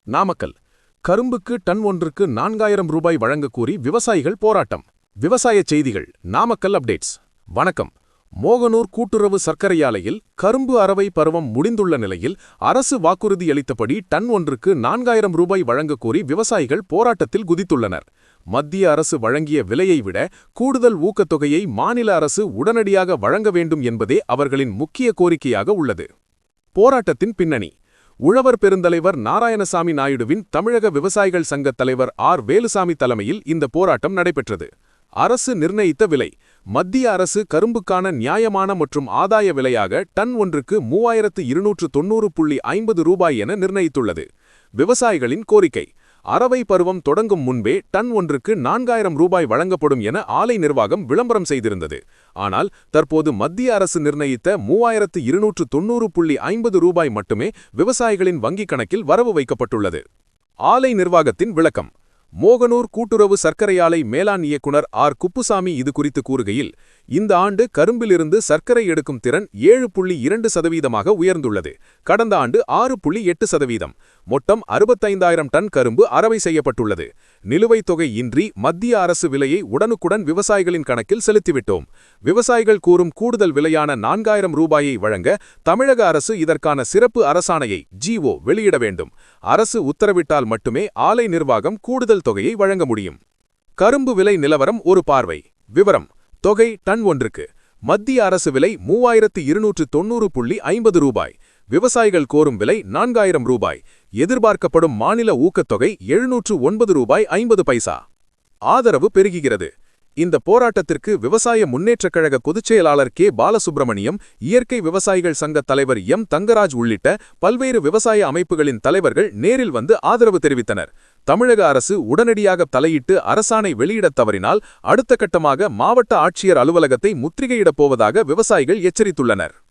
Namakkal கரும்புக்கு ton ஒன்றுக்கு 4000 ரூபாய் வழங்கக் கோரி விவசாயிகள் போராட்டம். விவசாய செய்திகள். நாமக்கல் அப்டேட்ஸ். வணக்கம். மோகனூர் கூட்டுறவு சர்க்கரை ஆலையில் கரும்பு அரவை பருவம் முடிந்துள்ள நிலையில் அரசு வாக்குறுதியளித்தபடி டன் ஒன்றுக்கு 4000 ரூபாய் வழங்கக் கோரி விவசாயிகள் போராட்டத்தில் குதித்துள்ளனர். மத்திய அரசு வழங்கிய விலையை விட கூடுதல் ஊக்கத்தொகையை மாநில அரசு உடனடியாக வழங்க வேண்டும் என்பதே அவர்களின் முக்கிய கோரிக்கையாக உள்ளது. போராட்டத்தின் பின்னணி. உழவர் பெருந்தலைவர் நாராயணசாமி நாயுடுவின் தமிழக விவசாயிகள் சங்கத் தலைவர் ஆர். வேலுசாமி தலைமையில் இந்த போராட்டம் நடைபெற்றது. அரசு நிர்ணயித்த விலை. மத்திய அரசு கரும்புக்கான நியாயமான மற்றும் ஆதாய விலையாக டன் ஒன்றுக்கு 3290.50 ரூபாய் என நிர்ணயித்துள்ளது. விவசாயிகளின் கோரிக்கை. அரவை பருவம் தொடங்கும் முன்பே டன் ஒன்றுக்கு 4000 ரூபாய் வழங்கப்படும் என ஆலை நிர்வாகம் விளம்பரம் செய்திருந்தது. ஆனால் தற்போது மத்திய அரசு நிர்ணயித்த 3290.50 ரூபாய் மட்டுமே விவசாயிகளின் வங்கிக் கணக்கில் வரவு வைக்கப்பட்டுள்ளது. ஆலை நிர்வாகத்தின் விளக்கம். மோகனூர் கூட்டுறவு சர்க்கரை ஆலை மேலாண் இயக்குனர் ஆர். குப்புசாமி இது குறித்து கூறுகையில், இந்த ஆண்டு கரும்பிலிருந்து சர்க்கரை எடுக்கும் திறன் 7.2% உயர்ந்துள்ளது. கடந்த ஆண்டு 6.8%. மொத்தம் 65,000 டன் கரும்பு அரவை செய்யப்பட்டுள்ளது. நிலுவைத் தொகை இன்றி மத்திய அரசு விலையை உடனுக்குடன் விவசாயிகளின் கணக்கில் செலுத்திவிட்டோம். விவசாயிகள் கூறும் கூடுதல் விலையான 4000 ரூபாயை வழங்க தமிழக அரசு இதற்கான சிறப்பு அரசாணையை ஜிஓ வெளியிட வேண்டும். அரசு உத்தரவிட்டால் மட்டுமே ஆலை நிர்வாகம் கூடுதல் தொகையை வழங்க முடியும். கரும்பு விலை நிலவரம் ஒரு பார்வை. விவரம். தொகை டன் ஒன்றுக்கு மத்திய அரசு விலை 3290.50 ரூபாய். விவசாயிகள் கோரும் விலை 4000 ரூபாய். எதிர்பார்க்கப்படும் மாநில ஊக்கத்தொகை 709 ரூபாய் 50 பைசா. ஆதரவு பெருகுகிறது. இந்த போராட்டத்திற்கு விவசாய முன்னேற்றக் கழக பொதுச் செயலாளர் கே. பாலசுப்ரமணியம், இயற்கை விவசாயிகள் சங்கத் தலைவர் எம். தங்கராஜ் உள்ளிட்ட பல்வேறு விவசாய அமைப்புகளின் தலைவர்கள் நேரில் வந்து ஆதரவு தெரிவித்தனர். தமிழக அரசு உடனடியாக தலையிட்டு அரசாணை வெளியிடத் தவறினால் அடுத்த கட்டமாக மாவட்ட ஆட்சியர் அலுவலகத்தை முற்றுகையிடப் போவதாக விவசாயிகள் எச்சரித்துள்ளனர்.